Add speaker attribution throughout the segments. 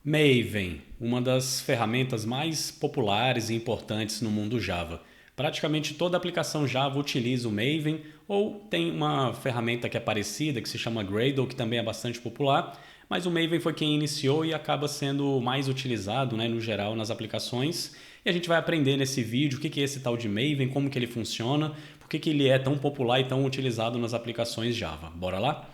Speaker 1: Maven, uma das ferramentas mais populares e importantes no mundo Java. Praticamente toda aplicação Java utiliza o Maven ou tem uma ferramenta que é parecida, que se chama Gradle, que também é bastante popular, mas o Maven foi quem iniciou e acaba sendo mais utilizado, né, no geral nas aplicações. E a gente vai aprender nesse vídeo o que é esse tal de Maven, como que ele funciona, por que ele é tão popular e tão utilizado nas aplicações Java. Bora lá?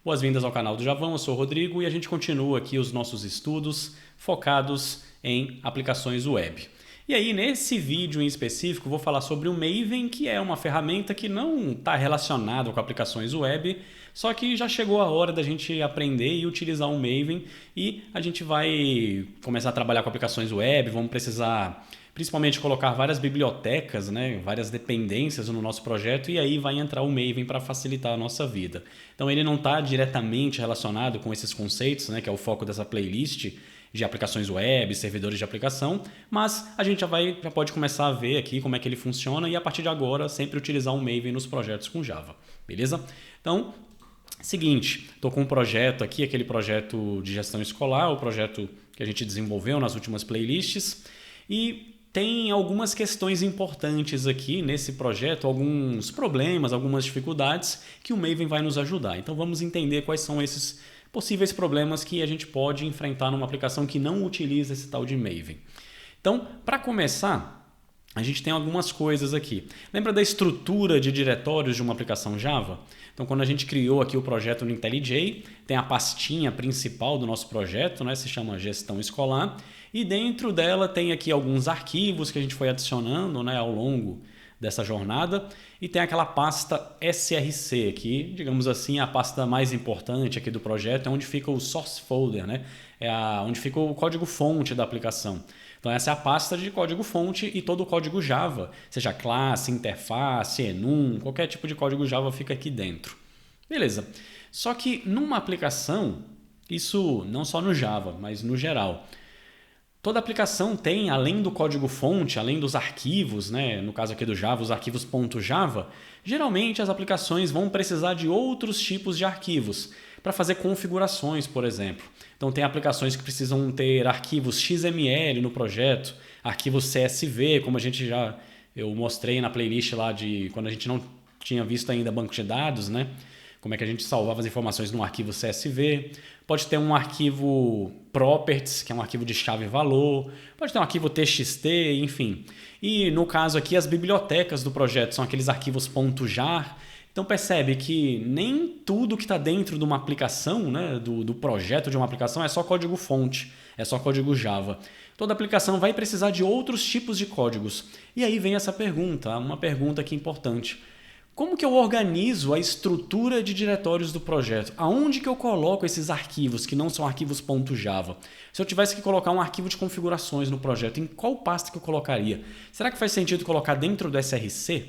Speaker 1: Boas-vindas ao canal do Javão, eu sou o Rodrigo e a gente continua aqui os nossos estudos focados em aplicações web. E aí, nesse vídeo em específico, vou falar sobre o Maven, que é uma ferramenta que não está relacionada com aplicações web, só que já chegou a hora da gente aprender e utilizar o Maven e a gente vai começar a trabalhar com aplicações web, vamos precisar principalmente colocar várias bibliotecas, né, várias dependências no nosso projeto e aí vai entrar o Maven para facilitar a nossa vida. Então ele não está diretamente relacionado com esses conceitos, né, que é o foco dessa playlist de aplicações web, servidores de aplicação, mas a gente já pode começar a ver aqui como é que ele funciona e a partir de agora sempre utilizar o Maven nos projetos com Java, beleza? Então, seguinte, estou com um projeto aqui, aquele projeto de gestão escolar, o projeto que a gente desenvolveu nas últimas playlists e tem algumas questões importantes aqui nesse projeto, alguns problemas, algumas dificuldades que o Maven vai nos ajudar. Então vamos entender quais são esses possíveis problemas que a gente pode enfrentar numa aplicação que não utiliza esse tal de Maven. Então, para começar, a gente tem algumas coisas aqui. Lembra da estrutura de diretórios de uma aplicação Java? Então, quando a gente criou aqui o projeto no IntelliJ, tem a pastinha principal do nosso projeto, né? Se chama Gestão Escolar, e dentro dela tem aqui alguns arquivos que a gente foi adicionando, né, ao longo dessa jornada, e tem aquela pasta SRC aqui, digamos assim, a pasta mais importante aqui do projeto, é onde fica o source folder, né? Onde fica o código-fonte da aplicação. Então essa é a pasta de código-fonte e todo o código Java, seja classe, interface, enum, qualquer tipo de código Java fica aqui dentro. Beleza. Só que numa aplicação, isso não só no Java, mas no geral, toda aplicação tem, além do código-fonte, além dos arquivos, né? No caso aqui do Java, os arquivos .java, geralmente as aplicações vão precisar de outros tipos de arquivos para fazer configurações, por exemplo. Então tem aplicações que precisam ter arquivos XML no projeto, arquivos CSV, como eu mostrei na playlist lá de quando a gente não tinha visto ainda banco de dados, né? Como é que a gente salvava as informações num arquivo CSV. Pode ter um arquivo properties, que é um arquivo de chave-valor. Pode ter um arquivo TXT, enfim. E no caso aqui, as bibliotecas do projeto são aqueles arquivos .jar. Então percebe que nem tudo que está dentro de uma aplicação, né, do projeto de uma aplicação é só código-fonte, é só código Java. Toda aplicação vai precisar de outros tipos de códigos. E aí vem essa pergunta, uma pergunta aqui importante. Como que eu organizo a estrutura de diretórios do projeto? Aonde que eu coloco esses arquivos que não são arquivos .java? Se eu tivesse que colocar um arquivo de configurações no projeto, em qual pasta que eu colocaria? Será que faz sentido colocar dentro do SRC?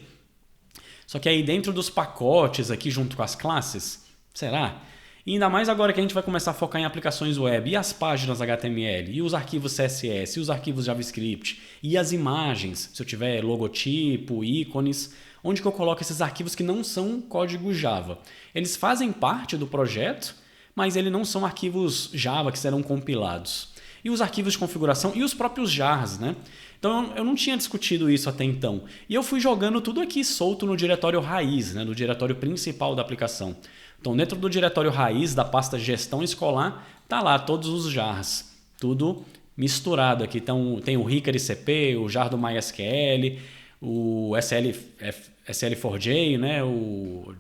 Speaker 1: Só que aí dentro dos pacotes aqui junto com as classes? Será? E ainda mais agora que a gente vai começar a focar em aplicações web, e as páginas HTML, e os arquivos CSS, e os arquivos JavaScript, e as imagens, se eu tiver logotipo, ícones, onde que eu coloco esses arquivos que não são código Java? Eles fazem parte do projeto, mas eles não são arquivos Java que serão compilados. E os arquivos de configuração e os próprios jars, né? Então eu não tinha discutido isso até então. E eu fui jogando tudo aqui solto no diretório raiz, né? No diretório principal da aplicação. Então dentro do diretório raiz da pasta gestão escolar, tá lá todos os jars. Tudo misturado aqui. Então tem o Hickory CP, o jar do MySQL, o SL4j, né?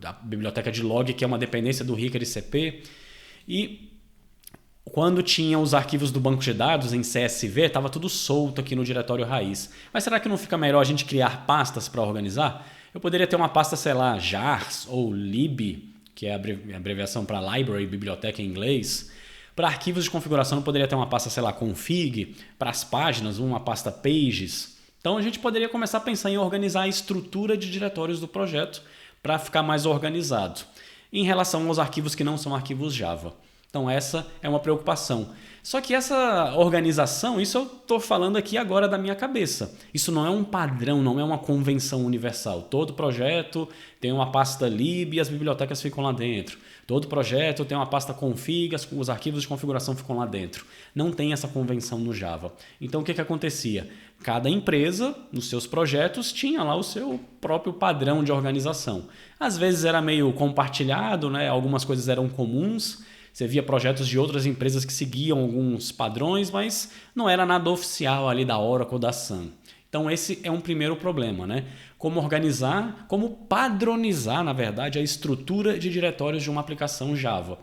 Speaker 1: A biblioteca de log, que é uma dependência do Hickory CP. E quando tinha os arquivos do banco de dados em CSV, estava tudo solto aqui no diretório raiz. Mas será que não fica melhor a gente criar pastas para organizar? Eu poderia ter uma pasta, sei lá, jars ou lib, que é a abreviação para library, biblioteca em inglês. Para arquivos de configuração eu poderia ter uma pasta, sei lá, config. Para as páginas, uma pasta pages. Então a gente poderia começar a pensar em organizar a estrutura de diretórios do projeto para ficar mais organizado. Em relação aos arquivos que não são arquivos Java. Então essa é uma preocupação. Só que essa organização, isso eu estou falando aqui agora da minha cabeça. Isso não é um padrão, não é uma convenção universal. Todo projeto tem uma pasta lib e as bibliotecas ficam lá dentro. Todo projeto tem uma pasta config, os arquivos de configuração ficam lá dentro. Não tem essa convenção no Java. Então o que acontecia? Cada empresa, nos seus projetos, tinha lá o seu próprio padrão de organização. Às vezes era meio compartilhado, né? Algumas coisas eram comuns. Você via projetos de outras empresas que seguiam alguns padrões, mas não era nada oficial ali da Oracle ou da Sun. Então esse é um primeiro problema, né? Como organizar, como padronizar, na verdade, a estrutura de diretórios de uma aplicação Java.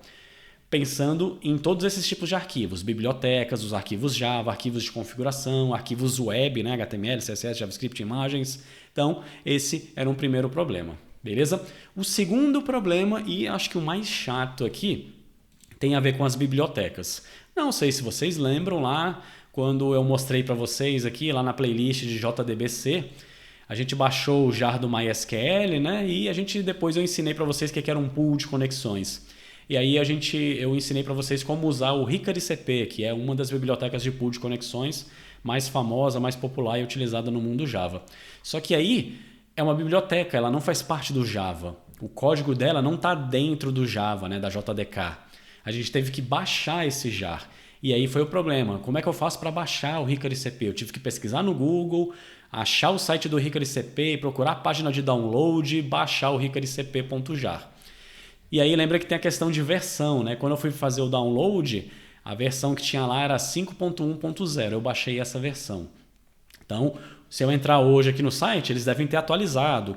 Speaker 1: Pensando em todos esses tipos de arquivos, bibliotecas, os arquivos Java, arquivos de configuração, arquivos web, né? HTML, CSS, JavaScript, imagens. Então esse era um primeiro problema, beleza? O segundo problema, e acho que o mais chato aqui, tem a ver com as bibliotecas. Não sei se vocês lembram lá, quando eu mostrei para vocês aqui, lá na playlist de JDBC, a gente baixou o jar do MySQL, né? E depois eu ensinei para vocês o que era um pool de conexões. E aí eu ensinei para vocês como usar o Hickory CP, que é uma das bibliotecas de pool de conexões mais famosa, mais popular e utilizada no mundo Java. Só que aí é uma biblioteca, ela não faz parte do Java. O código dela não está dentro do Java, né? Da JDK. A gente teve que baixar esse jar. E aí foi o problema. Como é que eu faço para baixar o Hickory CP? Eu tive que pesquisar no Google, achar o site do Hickory CP, procurar a página de download e baixar o hickorycp.jar. E aí lembra que tem a questão de versão, né? Quando eu fui fazer o download, a versão que tinha lá era 5.1.0. Eu baixei essa versão. Então, se eu entrar hoje aqui no site, eles devem ter atualizado,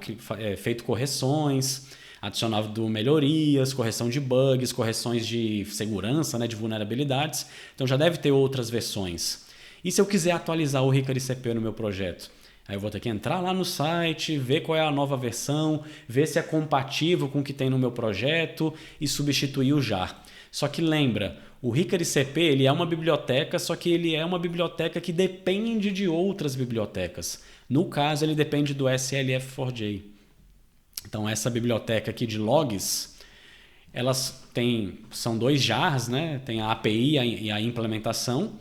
Speaker 1: feito correções, adicionado melhorias, correção de bugs, correções de segurança, né, de vulnerabilidades. Então já deve ter outras versões. E se eu quiser atualizar o Hickory CP no meu projeto? Aí eu vou ter que entrar lá no site, ver qual é a nova versão, ver se é compatível com o que tem no meu projeto e substituir o jar. Só que lembra, o Hickory CP ele é uma biblioteca, só que ele é uma biblioteca que depende de outras bibliotecas. No caso, ele depende do SLF4j. Então essa biblioteca aqui de logs, são dois jars, né? Tem a API e a implementação.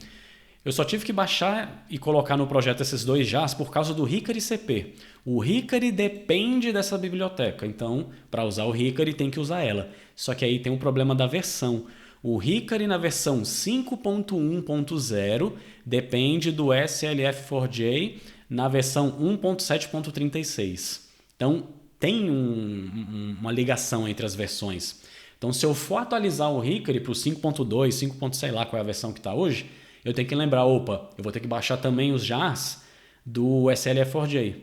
Speaker 1: Eu só tive que baixar e colocar no projeto esses dois jars por causa do Hickory CP. O Hickory depende dessa biblioteca, então para usar o Hickory tem que usar ela. Só que aí tem um problema da versão. O Hickory na versão 5.1.0 depende do SLF4j na versão 1.7.36. Então tem uma ligação entre as versões. Então, se eu for atualizar o Hickory para o 5.2, 5. sei lá qual é a versão que está hoje, eu tenho que lembrar, eu vou ter que baixar também os jars do SLF4j.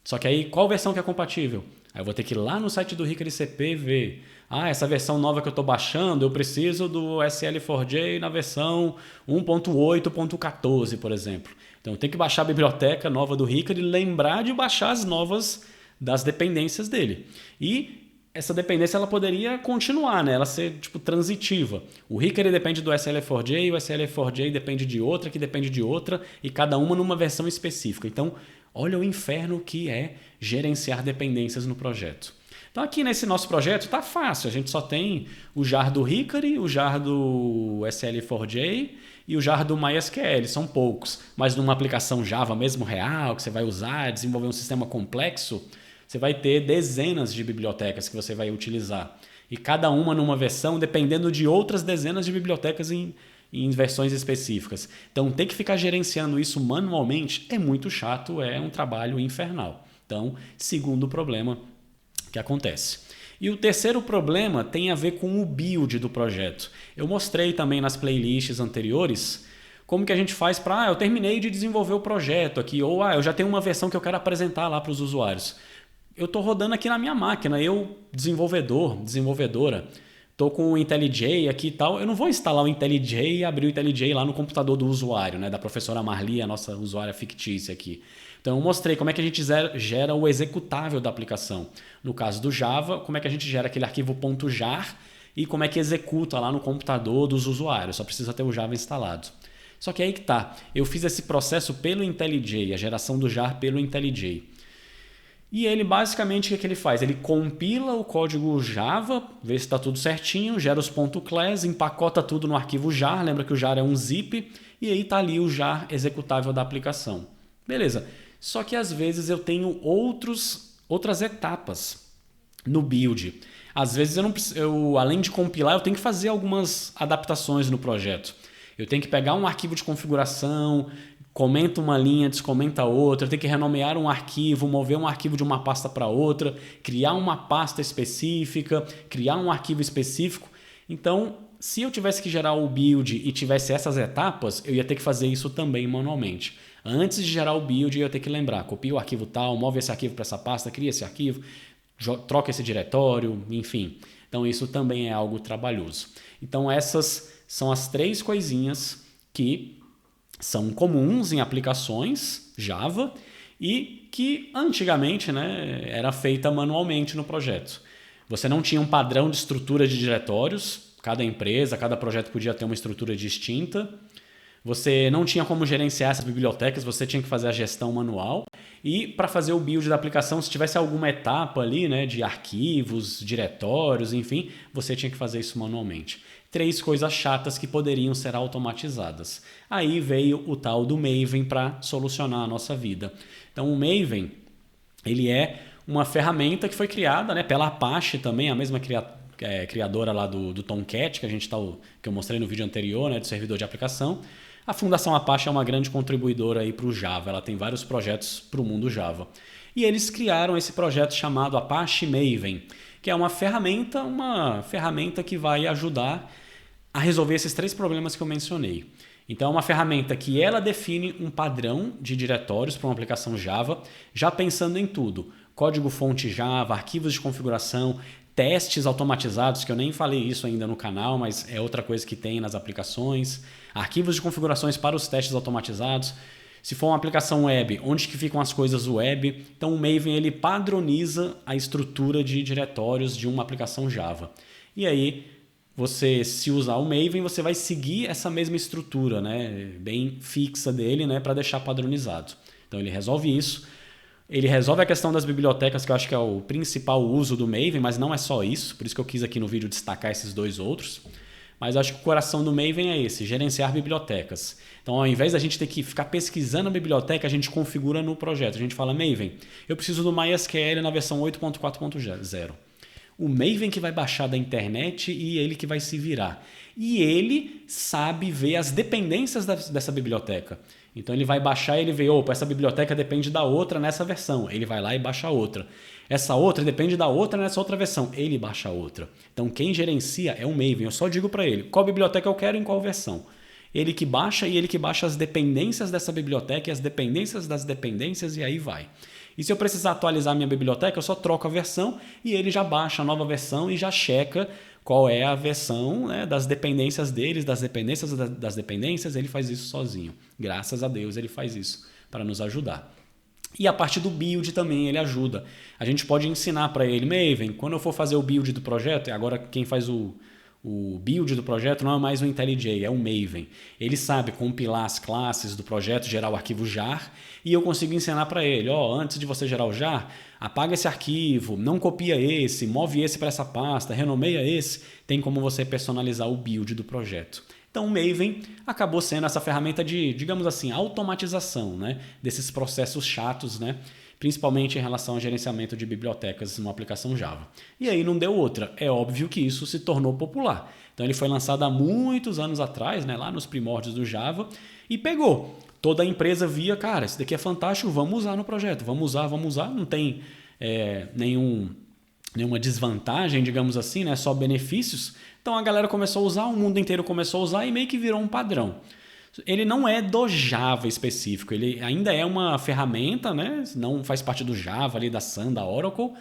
Speaker 1: Só que aí, qual versão que é compatível? Aí eu vou ter que ir lá no site do Hickory CP ver. Essa versão nova que eu estou baixando, eu preciso do SL4j na versão 1.8.14, por exemplo. Então, eu tenho que baixar a biblioteca nova do Hickory e lembrar de baixar as novas das dependências dele. E essa dependência ela poderia continuar, né? Ela ser transitiva. O Hickory depende do SLF4j, o SLF4j depende de outra, que depende de outra, e cada uma numa versão específica. Então, olha o inferno que é gerenciar dependências no projeto. Então aqui nesse nosso projeto está fácil, a gente só tem o jar do Hickory, o jar do SL4j e o jar do MySQL, são poucos. Mas numa aplicação Java mesmo real, que você vai usar, desenvolver um sistema complexo, você vai ter dezenas de bibliotecas que você vai utilizar. E cada uma numa versão, dependendo de outras dezenas de bibliotecas em versões específicas. Então, ter que ficar gerenciando isso manualmente é muito chato, é um trabalho infernal. Então, segundo problema que acontece. E o terceiro problema tem a ver com o build do projeto. Eu mostrei também nas playlists anteriores como que a gente faz para, eu terminei de desenvolver o projeto aqui, ou eu já tenho uma versão que eu quero apresentar lá para os usuários. Eu estou rodando aqui na minha máquina, eu, desenvolvedora, estou com o IntelliJ aqui e tal, eu não vou instalar o IntelliJ e abrir o IntelliJ lá no computador do usuário, né, da professora Marli, a nossa usuária fictícia aqui. Então eu mostrei como é que a gente gera o executável da aplicação. No caso do Java, como é que a gente gera aquele arquivo .jar e como é que executa lá no computador dos usuários. Só precisa ter o Java instalado. Só que aí que tá, eu fiz esse processo pelo IntelliJ, a geração do jar pelo IntelliJ. E ele basicamente o que ele faz? Ele compila o código Java, vê se está tudo certinho, gera os .class, empacota tudo no arquivo jar, lembra que o jar é um zip, e aí está ali o jar executável da aplicação. Beleza, só que às vezes eu tenho outras etapas no build. Às vezes além de compilar, eu tenho que fazer algumas adaptações no projeto. Eu tenho que pegar um arquivo de configuração, comenta uma linha, descomenta outra, eu tenho que renomear um arquivo, mover um arquivo de uma pasta para outra, criar uma pasta específica, criar um arquivo específico. Então, se eu tivesse que gerar o build e tivesse essas etapas, eu ia ter que fazer isso também manualmente. Antes de gerar o build, eu ia ter que lembrar, copia o arquivo tal, move esse arquivo para essa pasta, cria esse arquivo, troca esse diretório, enfim. Então, isso também é algo trabalhoso. Então, essas são as 3 coisinhas que são comuns em aplicações Java e que antigamente, né, era feita manualmente no projeto. Você não tinha um padrão de estrutura de diretórios, cada empresa, cada projeto podia ter uma estrutura distinta. Você não tinha como gerenciar essas bibliotecas, você tinha que fazer a gestão manual. E para fazer o build da aplicação, se tivesse alguma etapa ali, né, de arquivos, diretórios, enfim, você tinha que fazer isso manualmente. 3 coisas chatas que poderiam ser automatizadas. Aí veio o tal do Maven para solucionar a nossa vida. Então o Maven, ele é uma ferramenta que foi criada, né, pela Apache também, a mesma criadora lá do Tomcat, que eu mostrei no vídeo anterior, né, do servidor de aplicação. A Fundação Apache é uma grande contribuidora para o Java, ela tem vários projetos para o mundo Java. E eles criaram esse projeto chamado Apache Maven, que é uma ferramenta que vai ajudar a resolver esses 3 problemas que eu mencionei. Então é uma ferramenta que ela define um padrão de diretórios para uma aplicação Java, já pensando em tudo. Código-fonte Java, arquivos de configuração, testes automatizados, que eu nem falei isso ainda no canal, mas é outra coisa que tem nas aplicações. Arquivos de configurações para os testes automatizados. Se for uma aplicação web, onde que ficam as coisas web? Então o Maven ele padroniza a estrutura de diretórios de uma aplicação Java. E aí, se usar o Maven, você vai seguir essa mesma estrutura, né, bem fixa dele, né, para deixar padronizado. Então ele resolve isso. Ele resolve a questão das bibliotecas, que eu acho que é o principal uso do Maven, mas não é só isso. Por isso que eu quis aqui no vídeo destacar esses 2 outros. Mas eu acho que o coração do Maven é esse, gerenciar bibliotecas. Então, ao invés da gente ter que ficar pesquisando a biblioteca, a gente configura no projeto. A gente fala, Maven, eu preciso do MySQL na versão 8.4.0. O Maven que vai baixar da internet e ele que vai se virar. E ele sabe ver as dependências dessa biblioteca. Então ele vai baixar e ele vê, opa, essa biblioteca depende da outra nessa versão. Ele vai lá e baixa outra. Essa outra depende da outra nessa outra versão. Ele baixa outra. Então quem gerencia é o Maven. Eu só digo para ele qual biblioteca eu quero em qual versão. Ele que baixa e ele que baixa as dependências dessa biblioteca e as dependências das dependências e aí vai. E se eu precisar atualizar minha biblioteca, eu só troco a versão e ele já baixa a nova versão e já checa qual é a versão, né, das dependências deles, das dependências, ele faz isso sozinho. Graças a Deus ele faz isso para nos ajudar. E a parte do build também ele ajuda. A gente pode ensinar para ele, Maven, quando eu for fazer o build do projeto, e agora quem faz o build do projeto não é mais o IntelliJ, é o Maven. Ele sabe compilar as classes do projeto, gerar o arquivo jar, e eu consigo ensinar para ele, antes de você gerar o jar, apaga esse arquivo, não copia esse, move esse para essa pasta, renomeia esse, tem como você personalizar o build do projeto. Então o Maven acabou sendo essa ferramenta de, digamos assim, automatização, né, desses processos chatos, né, principalmente em relação ao gerenciamento de bibliotecas numa aplicação Java. E aí não deu outra. É óbvio que isso se tornou popular. Então ele foi lançado há muitos anos atrás, né, lá nos primórdios do Java, e pegou. Toda a empresa via, cara, isso daqui é fantástico, vamos usar no projeto, vamos usar, não tem nenhuma desvantagem, digamos assim, né, só benefícios. Então a galera começou a usar, o mundo inteiro começou a usar e meio que virou um padrão. Ele não é do Java específico, ele ainda é uma ferramenta, né? Não faz parte do Java, ali da Sun, da Oracle,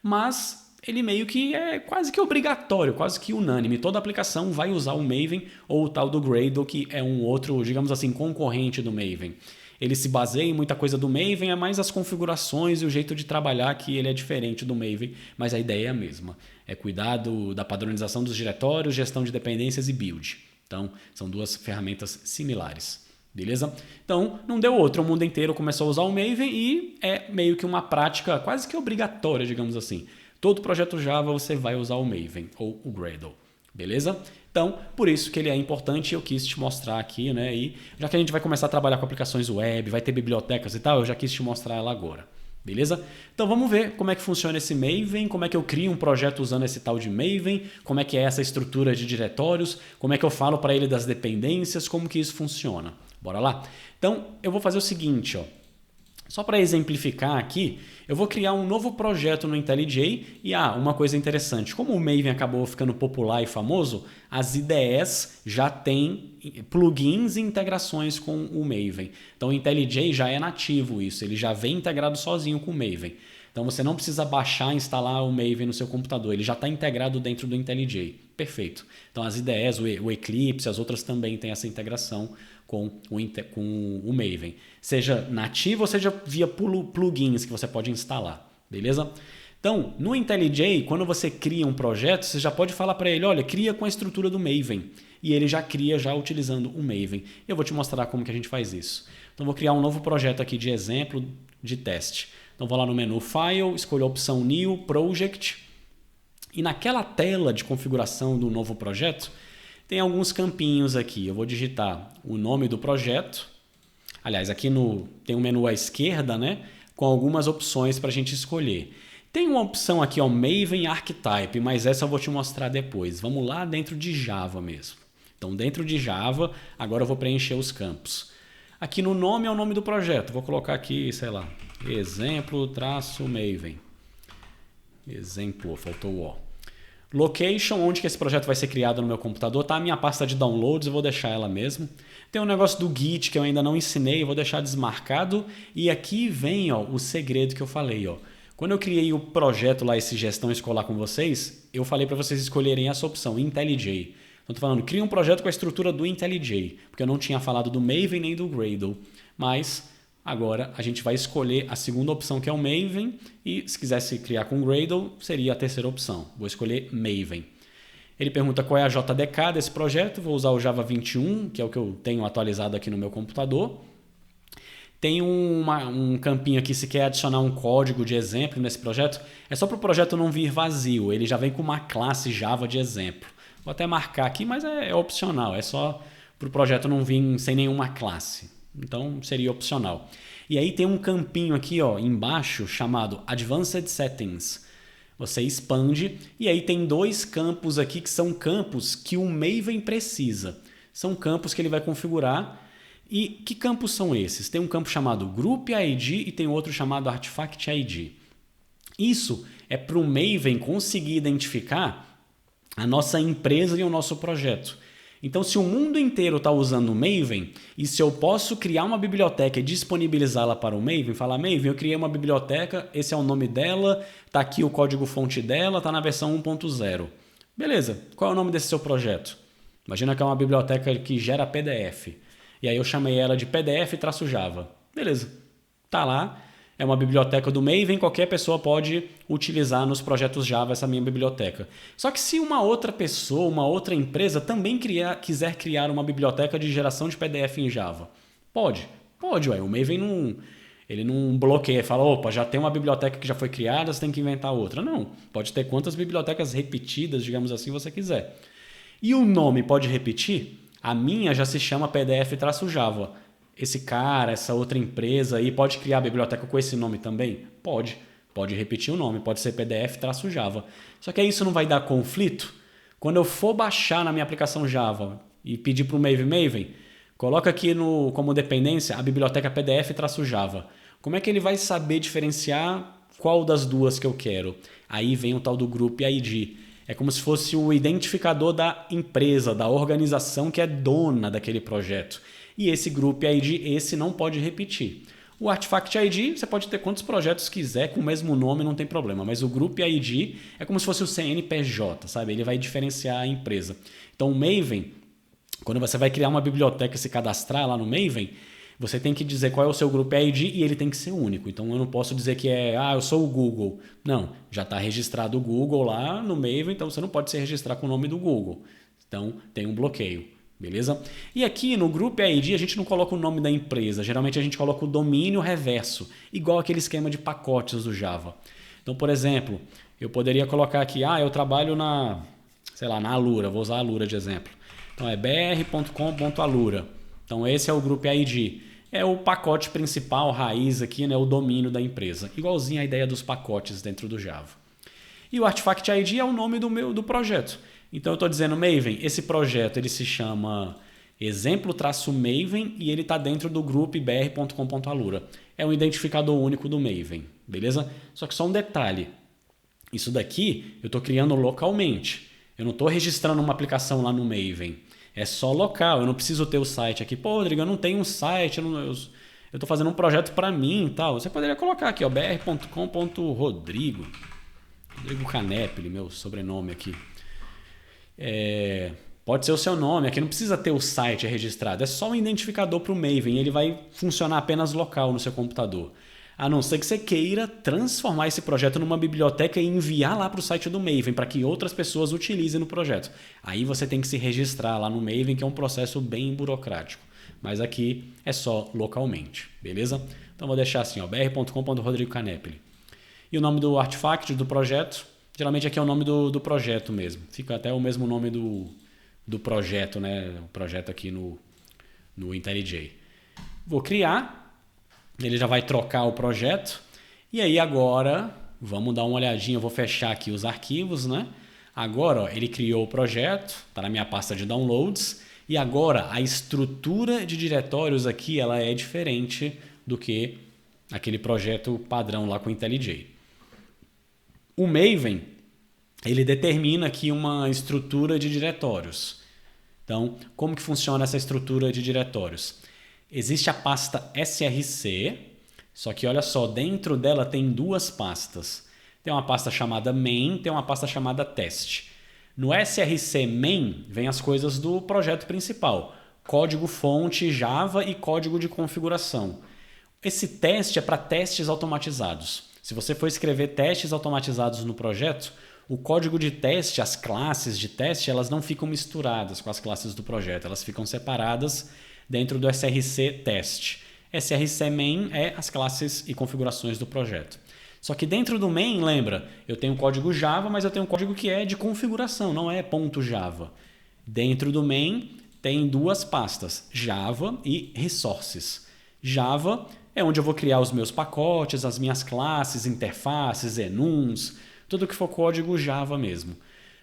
Speaker 1: mas ele meio que é quase que obrigatório, quase que unânime. Toda aplicação vai usar o Maven ou o tal do Gradle, que é um outro, digamos assim, concorrente do Maven. Ele se baseia em muita coisa do Maven, é mais as configurações e o jeito de trabalhar que ele é diferente do Maven, mas a ideia é a mesma. É cuidar da padronização dos diretórios, gestão de dependências e build. Então, são 2 ferramentas similares. beleza? Então, não deu outro, o mundo inteiro começou a usar o Maven e é meio que uma prática quase que obrigatória, digamos assim. Todo projeto Java você vai usar o Maven ou o Gradle, beleza? Então, por isso que ele é importante, eu quis te mostrar aqui, né? E já que a gente vai começar a trabalhar com aplicações web, vai ter bibliotecas e tal, eu já quis te mostrar ela agora. Beleza? Então vamos ver como é que funciona esse Maven, como é que eu crio um projeto usando esse tal de Maven, como é que é essa estrutura de diretórios, como é que eu falo para ele das dependências, como que isso funciona. Bora lá? Então eu vou fazer o seguinte, ó. Só para exemplificar aqui, eu vou criar um novo projeto no IntelliJ e uma coisa interessante, como o Maven acabou ficando popular e famoso, as IDEs já têm plugins e integrações com o Maven. Então o IntelliJ já é nativo isso, ele já vem integrado sozinho com o Maven. Então você não precisa baixar e instalar o Maven no seu computador, ele já está integrado dentro do IntelliJ. Perfeito. Então as IDEs, o Eclipse, as outras também têm essa integração com o Maven. Seja nativo ou seja via plugins que você pode instalar. Beleza? Então, no IntelliJ, quando você cria um projeto, você já pode falar para ele, olha, cria com a estrutura do Maven. E ele já cria já utilizando o Maven. Eu vou te mostrar como que a gente faz isso. Então, vou criar um novo projeto aqui de exemplo de teste. Então, vou lá no menu File, escolho a opção New Project. E naquela tela de configuração do novo projeto, tem alguns campinhos aqui. Eu vou digitar o nome do projeto. Aliás, aqui tem um menu à esquerda, né? Com algumas opções para a gente escolher. Tem uma opção aqui, ó, Maven Archetype, mas essa eu vou te mostrar depois. Vamos lá dentro de Java mesmo. Então, dentro de Java, agora eu vou preencher os campos. Aqui no nome é o nome do projeto. Vou colocar aqui, sei lá, exemplo-maven. Exemplo, faltou o O. Location, onde que esse projeto vai ser criado no meu computador, tá a minha pasta de downloads, eu vou deixar ela mesmo. Tem um negócio do Git que eu ainda não ensinei, eu vou deixar desmarcado. E aqui vem, ó, o segredo que eu falei, ó. Quando eu criei o projeto lá, esse gestão escolar com vocês, eu falei para vocês escolherem essa opção, IntelliJ. Então, tô falando, cria um projeto com a estrutura do IntelliJ, porque eu não tinha falado do Maven nem do Gradle, mas agora a gente vai escolher a segunda opção, que é o Maven, e se quisesse criar com Gradle, seria a terceira opção. Vou escolher Maven. Ele pergunta qual é a JDK desse projeto, vou usar o Java 21, que é o que eu tenho atualizado aqui no meu computador. Tem um campinho aqui, se quer adicionar um código de exemplo nesse projeto, é só para o projeto não vir vazio, ele já vem com uma classe Java de exemplo. Vou até marcar aqui, mas é opcional, é só para o projeto não vir sem nenhuma classe. Então seria opcional. E aí tem um campinho aqui, ó, embaixo chamado Advanced Settings. Você expande e aí tem dois campos aqui que são campos que o Maven precisa. São campos que ele vai configurar. E que campos são esses? Tem um campo chamado Group ID e tem outro chamado Artifact ID. Isso é para o Maven conseguir identificar a nossa empresa e o nosso projeto. Então, se o mundo inteiro está usando o Maven, e se eu posso criar uma biblioteca e disponibilizá-la para o Maven, falar, Maven, eu criei uma biblioteca, esse é o nome dela, está aqui o código-fonte dela, está na versão 1.0. Beleza, qual é o nome desse seu projeto? Imagina que é uma biblioteca que gera PDF. E aí eu chamei ela de PDF-Java. Beleza, tá lá. É uma biblioteca do Maven, qualquer pessoa pode utilizar nos projetos Java essa minha biblioteca. Só que se uma outra pessoa, uma outra empresa também quiser criar uma biblioteca de geração de PDF em Java, pode, ué. O Maven ele não bloqueia, fala, opa, já tem uma biblioteca que já foi criada, você tem que inventar outra. Não, pode ter quantas bibliotecas repetidas, digamos assim, você quiser. E o nome pode repetir? A minha já se chama PDF-Java. Esse cara, essa outra empresa aí pode criar a biblioteca com esse nome também? Pode. Pode repetir o nome, pode ser PDF-Java. Só que aí isso não vai dar conflito? Quando eu for baixar na minha aplicação Java e pedir para o Maven, coloca aqui como dependência a biblioteca PDF-Java. Como é que ele vai saber diferenciar qual das duas que eu quero? Aí vem o tal do Group ID. É como se fosse o identificador da empresa, da organização que é dona daquele projeto. E esse Group ID, esse não pode repetir. O Artifact ID, você pode ter quantos projetos quiser com o mesmo nome, não tem problema. Mas o Group ID é como se fosse o CNPJ, sabe? Ele vai diferenciar a empresa. Então o Maven, quando você vai criar uma biblioteca e se cadastrar lá no Maven, você tem que dizer qual é o seu Group ID e ele tem que ser único. Então eu não posso dizer que eu sou o Google. Não, já está registrado o Google lá no Maven, então você não pode se registrar com o nome do Google. Então tem um bloqueio. beleza? E aqui no Group ID a gente não coloca o nome da empresa, geralmente a gente coloca o domínio reverso, igual aquele esquema de pacotes do Java. Então, por exemplo, eu poderia colocar aqui, eu trabalho na, sei lá, na Alura, vou usar a Alura de exemplo. Então é br.com.alura. Então esse é o Group ID. É o pacote principal, raiz aqui, né, o domínio da empresa. Igualzinho a ideia dos pacotes dentro do Java. E o Artifact ID é o nome do projeto. Então eu estou dizendo, Maven, esse projeto ele se chama exemplo-maven e ele está dentro do grupo br.com.alura. É um identificador único do Maven, beleza? Só que só um detalhe. Isso daqui eu estou criando localmente. Eu não estou registrando uma aplicação lá no Maven. É só local, eu não preciso ter o site aqui. Pô, Rodrigo, eu não tenho um site, eu estou fazendo um projeto para mim e tal. Você poderia colocar aqui, ó, br.com.rodrigo. Rodrigo Canepli, meu sobrenome aqui. Pode ser o seu nome, aqui não precisa ter o site registrado. É só um identificador para o Maven, ele vai funcionar apenas local no seu computador. A não ser que você queira transformar esse projeto numa biblioteca e enviar lá para o site do Maven, para que outras pessoas utilizem no projeto. Aí você tem que se registrar lá no Maven, que é um processo bem burocrático. Mas aqui é só localmente, beleza? Então vou deixar assim, ó, br.com.rodrigo Canepli. E o nome do artifact do projeto, geralmente aqui é o nome do projeto mesmo. Fica até o mesmo nome do projeto, né? O projeto aqui no IntelliJ. Vou criar. Ele já vai trocar o projeto. E aí agora, vamos dar uma olhadinha. Eu vou fechar aqui os arquivos, né? Agora, ó, ele criou o projeto. Está na minha pasta de downloads. E agora, a estrutura de diretórios aqui, ela é diferente do que aquele projeto padrão lá com o IntelliJ. O Maven, ele determina aqui uma estrutura de diretórios. Então, como que funciona essa estrutura de diretórios? Existe a pasta src, só que olha só, dentro dela tem duas pastas. Tem uma pasta chamada main, tem uma pasta chamada test. No src main vem as coisas do projeto principal. Código fonte Java e código de configuração. Esse teste é para testes automatizados. Se você for escrever testes automatizados no projeto, o código de teste, as classes de teste, elas não ficam misturadas com as classes do projeto, elas ficam separadas dentro do src test. src main é as classes e configurações do projeto. Só que dentro do main, lembra, eu tenho código Java, mas eu tenho um código que é de configuração, não é .java. Dentro do main tem duas pastas, Java e Resources. Java é onde eu vou criar os meus pacotes, as minhas classes, interfaces, enums, tudo que for código Java mesmo.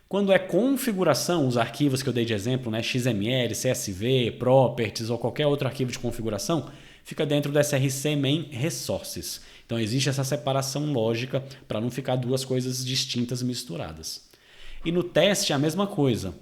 Speaker 1: Quando é configuração, os arquivos que eu dei de exemplo, né, XML, CSV, Properties ou qualquer outro arquivo de configuração, fica dentro do src main resources. Então existe essa separação lógica para não ficar duas coisas distintas misturadas. E no teste é a mesma coisa.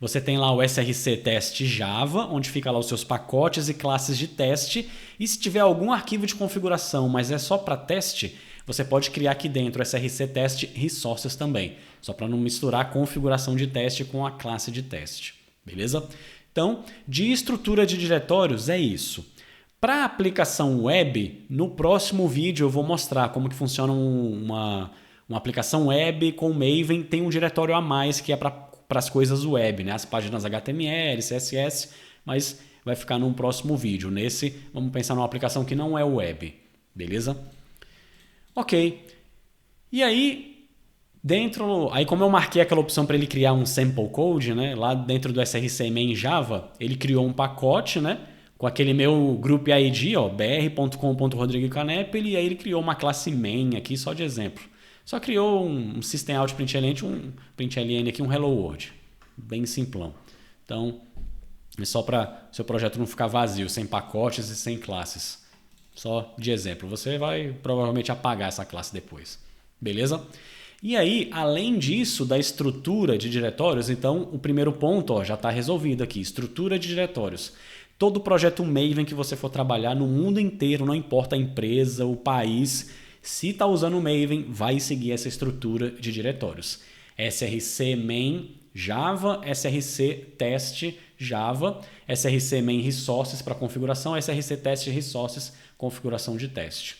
Speaker 1: Você tem lá o src test Java, onde fica lá os seus pacotes e classes de teste. E se tiver algum arquivo de configuração, mas é só para teste, você pode criar aqui dentro o src test resources também. Só para não misturar a configuração de teste com a classe de teste. Beleza? Então, de estrutura de diretórios é isso. Para a aplicação web, no próximo vídeo eu vou mostrar como que funciona uma aplicação web com Maven. Tem um diretório a mais que é para as coisas web, né? As páginas HTML, CSS, mas vai ficar num próximo vídeo. Nesse, vamos pensar numa aplicação que não é web. Beleza? Ok. E aí, aí como eu marquei aquela opção para ele criar um sample code, né? Lá dentro do src main Java, ele criou um pacote, né? Com aquele meu group ID, ó, br.com.rodrigocanepli, e aí ele criou uma classe main aqui, só de exemplo. Só criou um systemout.println, um println aqui, um hello world. Bem simplão. Então, é só para seu projeto não ficar vazio, sem pacotes e sem classes. Só de exemplo. Você vai provavelmente apagar essa classe depois. Beleza? E aí, além disso, da estrutura de diretórios, então o primeiro ponto, ó, já está resolvido aqui. Estrutura de diretórios. Todo projeto Maven que você for trabalhar no mundo inteiro, não importa a empresa, o país, se está usando o Maven, vai seguir essa estrutura de diretórios. src main Java, src test Java, src main resources para configuração, src test resources, configuração de teste.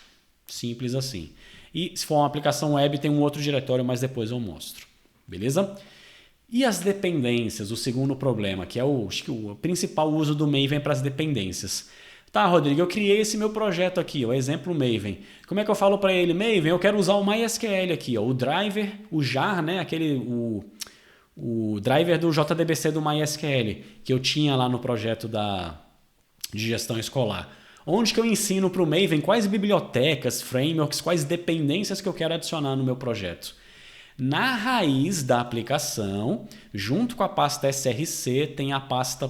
Speaker 1: Simples assim. E se for uma aplicação web, tem um outro diretório, mas depois eu mostro. Beleza? E as dependências, o segundo problema, que é acho que o principal uso do Maven para as dependências. Tá, Rodrigo, eu criei esse meu projeto aqui, o exemplo Maven. Como é que eu falo para ele? Maven, eu quero usar o MySQL aqui, ó, o driver, o jar, né, o driver do JDBC do MySQL, que eu tinha lá no projeto de gestão escolar. Onde que eu ensino para o Maven quais bibliotecas, frameworks, quais dependências que eu quero adicionar no meu projeto. Na raiz da aplicação, junto com a pasta src, tem a pasta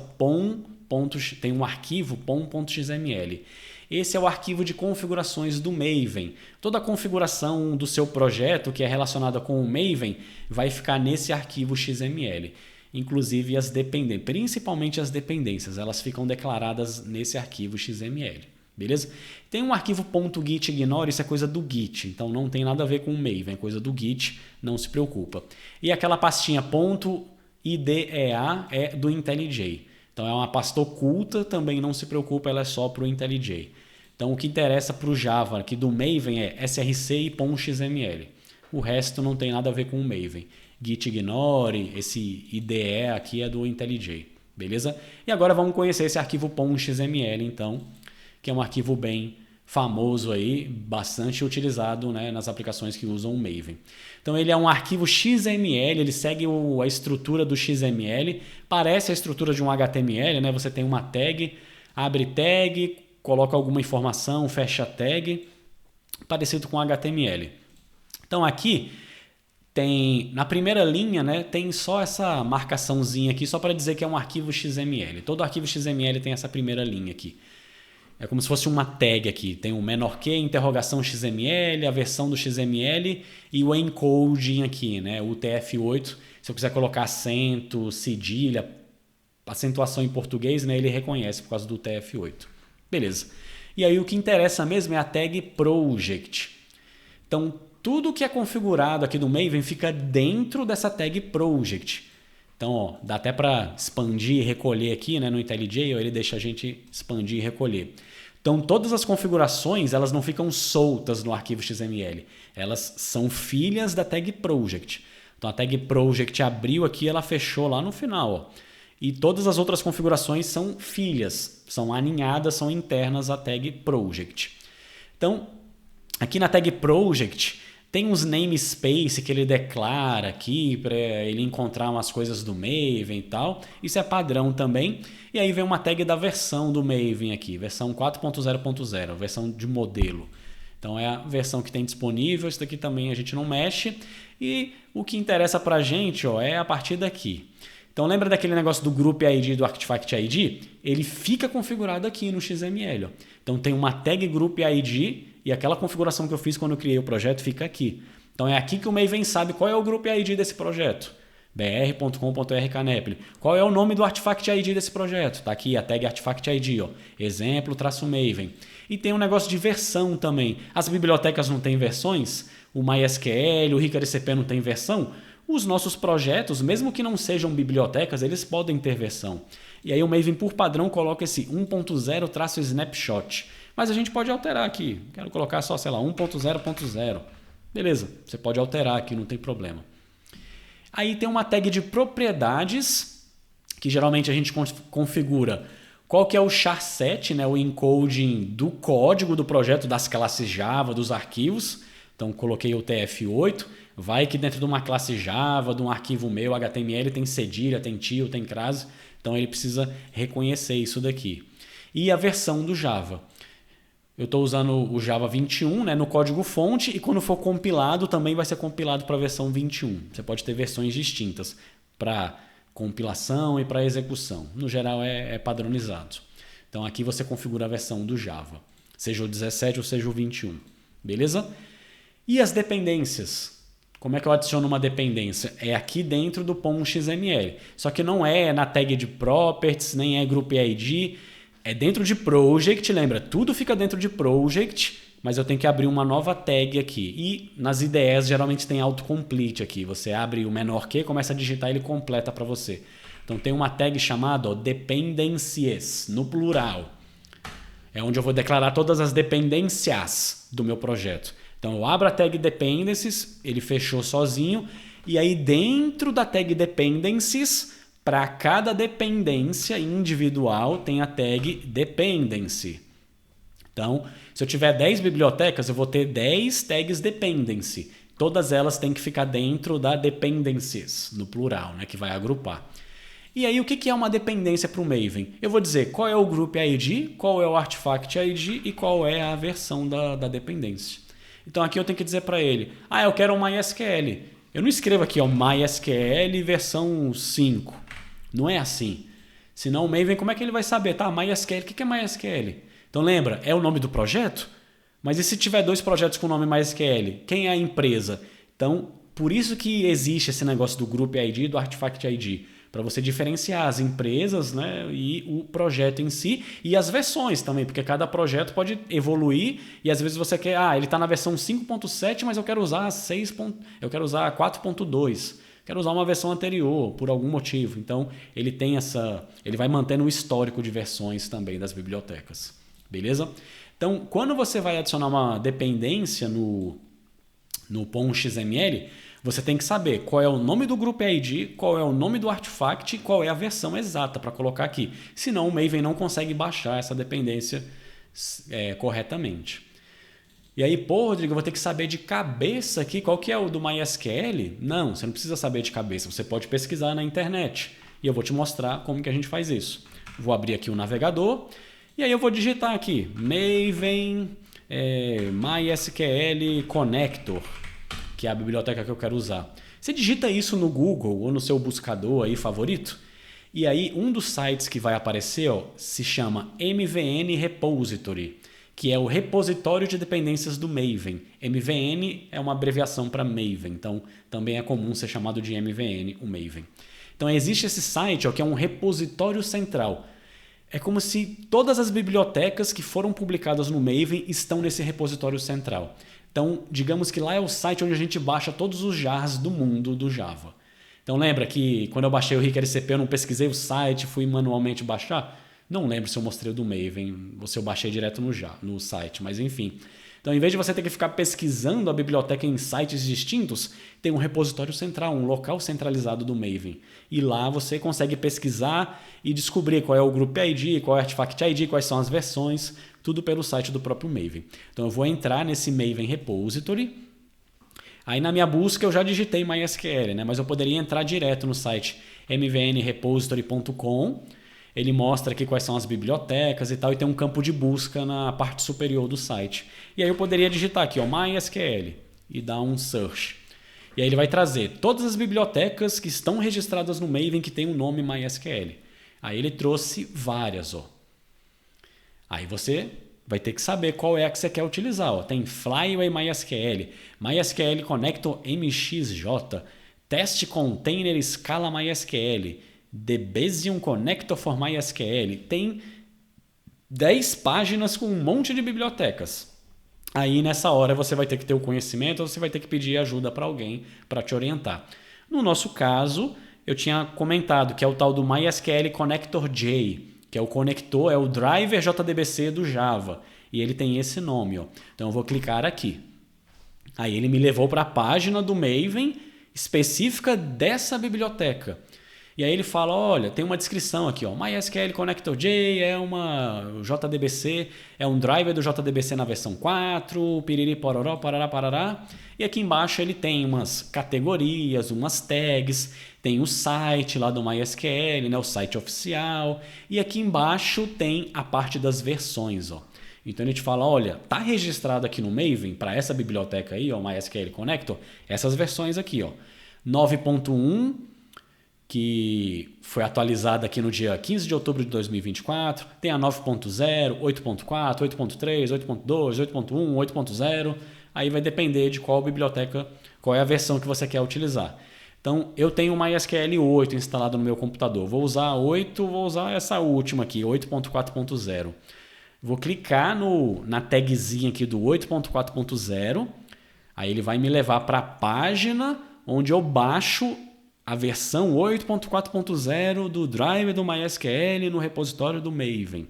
Speaker 1: tem um arquivo pom.xml. Esse é o arquivo de configurações do Maven. Toda a configuração do seu projeto que é relacionada com o Maven vai ficar nesse arquivo XML. Inclusive as dependências, principalmente as dependências, elas ficam declaradas nesse arquivo XML. Beleza? Tem um arquivo .git ignore, isso é coisa do Git, então não tem nada a ver com o Maven, é coisa do Git, não se preocupa. E aquela pastinha .idea é do IntelliJ. Então é uma pasta oculta, também não se preocupa, ela é só para o IntelliJ. Então o que interessa para o Java aqui do Maven é src e .xml. O resto não tem nada a ver com o Maven. Git ignore, esse IDE aqui é do IntelliJ, beleza? E agora vamos conhecer esse arquivo .xml, então, que é um arquivo bem famoso aí, bastante utilizado, né, nas aplicações que usam o Maven. Então ele é um arquivo XML, ele segue a estrutura do XML, parece a estrutura de um HTML, né? Você tem uma tag, abre tag, coloca alguma informação, fecha tag, parecido com HTML. Então aqui tem, na primeira linha, né, tem só essa marcaçãozinha aqui, só para dizer que é um arquivo XML. Todo arquivo XML tem essa primeira linha aqui. É como se fosse uma tag aqui. Tem o menor que, interrogação XML, a versão do XML e o encoding aqui, né? O UTF-8. Se eu quiser colocar acento, cedilha, acentuação em português, né? Ele reconhece por causa do UTF-8. Beleza. E aí o que interessa mesmo é a tag project. Então, tudo que é configurado aqui do Maven fica dentro dessa tag project. Então, ó, dá até para expandir e recolher aqui, né, no IntelliJ, ele deixa a gente expandir e recolher. Então, todas as configurações, elas não ficam soltas no arquivo XML. Elas são filhas da tag project. Então, a tag project abriu aqui, ela fechou lá no final. Ó. E todas as outras configurações são filhas, são aninhadas, são internas à tag project. Então, aqui na tag project, tem uns namespace que ele declara aqui para ele encontrar umas coisas do Maven e tal. Isso é padrão também. E aí vem uma tag da versão do Maven aqui, versão 4.0.0, versão de modelo. Então é a versão que tem disponível, isso daqui também a gente não mexe. E o que interessa para a gente, ó, é a partir daqui. Então lembra daquele negócio do Group ID e do Artifact ID? Ele fica configurado aqui no XML. Ó. Então tem uma tag Group ID e aquela configuração que eu fiz quando eu criei o projeto fica aqui. Então é aqui que o Maven sabe qual é o Group ID desse projeto. br.com.rknepl. Qual é o nome do Artifact ID desse projeto? Está aqui a tag Artifact ID. Ó. Exemplo, -Maven. E tem um negócio de versão também. As bibliotecas não têm versões? O MySQL, o RicaDCP não tem versão? Os nossos projetos, mesmo que não sejam bibliotecas, eles podem ter versão. E aí o Maven, por padrão, coloca esse 1.0-snapshot. Mas a gente pode alterar aqui. Quero colocar só, sei lá, 1.0.0. Beleza, você pode alterar aqui, não tem problema. Aí tem uma tag de propriedades, que geralmente a gente configura qual que é o charset, né, o encoding do código do projeto, das classes Java, dos arquivos. Então coloquei o TF8. Vai que dentro de uma classe Java, de um arquivo meu, HTML, tem cedilha, tem tio, tem crase. Então ele precisa reconhecer isso daqui. E a versão do Java. Eu estou usando o Java 21, né, no código fonte, e quando for compilado também vai ser compilado para a versão 21. Você pode ter versões distintas para compilação e para execução. No geral é padronizado. Então aqui você configura a versão do Java, seja o 17 ou seja o 21. Beleza? E as dependências? Como é que eu adiciono uma dependência? É aqui dentro do .xml. Só que não é na tag de properties, nem é group ID. É dentro de project, lembra? Tudo fica dentro de project, mas eu tenho que abrir uma nova tag aqui. E nas IDEs geralmente tem autocomplete aqui. Você abre o menor que, começa a digitar e ele completa para você. Então tem uma tag chamada dependencies, no plural. É onde eu vou declarar todas as dependências do meu projeto. Então eu abro a tag dependencies, ele fechou sozinho. E aí dentro da tag dependencies, para cada dependência individual tem a tag dependency. Então, se eu tiver 10 bibliotecas, eu vou ter 10 tags dependency. Todas elas têm que ficar dentro da dependencies, no plural, né, que vai agrupar. E aí, o que é uma dependência para o Maven? Eu vou dizer qual é o Group ID, qual é o Artifact ID e qual é a versão da dependência. Então, aqui eu tenho que dizer para ele, eu quero um MySQL. Eu não escrevo aqui, MySQL versão 5. Não é assim. Senão o Maven, como é que ele vai saber? Tá, MySQL, o que é MySQL? Então, lembra, é o nome do projeto? Mas e se tiver 2 projetos com o nome MySQL? Quem é a empresa? Então, por isso que existe esse negócio do Group ID e do Artifact ID. Para você diferenciar as empresas, né, e o projeto em si e as versões também, porque cada projeto pode evoluir e às vezes você quer, ele está na versão 5.7, mas eu quero usar 4.2, quero usar uma versão anterior por algum motivo. Então ele vai mantendo o histórico de versões também das bibliotecas, beleza? Então quando você vai adicionar uma dependência no POM XML, você tem que saber qual é o nome do Group ID, qual é o nome do artifact e qual é a versão exata para colocar aqui. Senão o Maven não consegue baixar essa dependência corretamente. E aí, Rodrigo, eu vou ter que saber de cabeça aqui qual que é o do MySQL? Não, você não precisa saber de cabeça. Você pode pesquisar na internet. E eu vou te mostrar como que a gente faz isso. Vou abrir aqui o navegador e aí eu vou digitar aqui Maven MySQL Connector, que é a biblioteca que eu quero usar. Você digita isso no Google ou no seu buscador aí favorito, e aí um dos sites que vai aparecer se chama MVN Repository, que é o repositório de dependências do Maven. MVN é uma abreviação para Maven, então também é comum ser chamado de MVN, o Maven. Então existe esse site que é um repositório central. É como se todas as bibliotecas que foram publicadas no Maven estão nesse repositório central. Então, digamos que lá é o site onde a gente baixa todos os jars do mundo do Java. Então, lembra que quando eu baixei o RickLCP, eu não pesquisei o site, fui manualmente baixar? Não lembro se eu mostrei o do Maven ou se eu baixei direto no site, mas enfim. Então, em vez de você ter que ficar pesquisando a biblioteca em sites distintos, tem um repositório central, um local centralizado do Maven. E lá você consegue pesquisar e descobrir qual é o Group ID, qual é o Artifact ID, quais são as versões, tudo pelo site do próprio Maven. Então eu vou entrar nesse Maven Repository. Aí na minha busca eu já digitei MySQL, né? Mas eu poderia entrar direto no site mvnrepository.com. Ele mostra aqui quais são as bibliotecas e tal, e tem um campo de busca na parte superior do site. E aí eu poderia digitar aqui, MySQL, e dar um search. E aí ele vai trazer todas as bibliotecas que estão registradas no Maven que tem o nome MySQL. Aí ele trouxe várias, Aí você vai ter que saber qual é a que você quer utilizar. Tem Flyway MySQL, MySQL Connector MXJ, Test Container Scala MySQL, Debezium Connector for MySQL. Tem 10 páginas com um monte de bibliotecas. Aí nessa hora você vai ter que ter o conhecimento ou você vai ter que pedir ajuda para alguém para te orientar. No nosso caso, eu tinha comentado que é o tal do MySQL Connector J, que é o conector, é o driver JDBC do Java. E ele tem esse nome. Então eu vou clicar aqui. Aí ele me levou para a página do Maven específica dessa biblioteca. E aí ele fala, olha, tem uma descrição aqui, MySQL Connector J é uma JDBC, é um driver do JDBC na versão 4, piriri pororó, parará, parará. E aqui embaixo ele tem umas categorias, umas tags, tem o site lá do MySQL, né, o site oficial. E aqui embaixo tem a parte das versões, Então ele te fala, olha, tá registrado aqui no Maven, para essa biblioteca aí, MySQL Connector, essas versões aqui, 9.1, que foi atualizada aqui no dia 15 de outubro de 2024, tem a 9.0, 8.4, 8.3, 8.2, 8.1, 8.0, aí vai depender de qual biblioteca, qual é a versão que você quer utilizar. Então, eu tenho o MySQL 8 instalado no meu computador, vou usar 8, vou usar essa última aqui, 8.4.0. Vou clicar na tagzinha aqui do 8.4.0, aí ele vai me levar para a página onde eu baixo a versão 8.4.0 do driver do MySQL no repositório do Maven.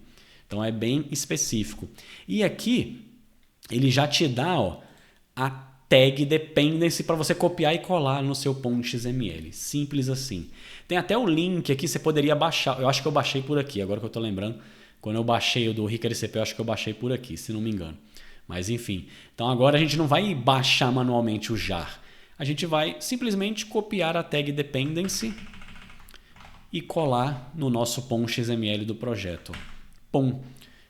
Speaker 1: Então é bem específico. E aqui ele já te dá a tag dependency para você copiar e colar no seu .xml. Simples assim. Tem até o link aqui, você poderia baixar. Eu acho que eu baixei por aqui, agora que eu estou lembrando. Quando eu baixei o do Hickory CP, eu acho que eu baixei por aqui, se não me engano. Mas enfim. Então agora a gente não vai baixar manualmente o jar. A gente vai simplesmente copiar a tag dependency e colar no nosso .xml do projeto. Pum.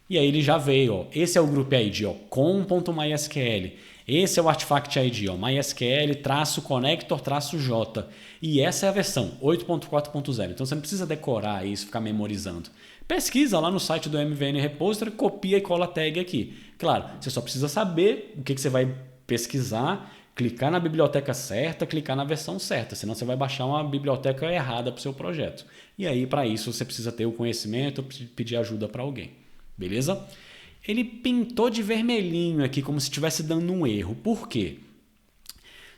Speaker 1: E aí ele já veio, ó. Esse é o group ID, ó, com.mysql. Esse é o artifact ID, ó, mysql-connector-j. E essa é a versão 8.4.0. Então você não precisa decorar isso, ficar memorizando. Pesquisa lá no site do MVN Repository, copia e cola a tag aqui. Claro, você só precisa saber o que você vai pesquisar, clicar na biblioteca certa, clicar na versão certa, senão você vai baixar uma biblioteca errada para o seu projeto. E aí, para isso, você precisa ter o conhecimento, pedir ajuda para alguém. Beleza? Ele pintou de vermelhinho aqui, como se estivesse dando um erro. Por quê?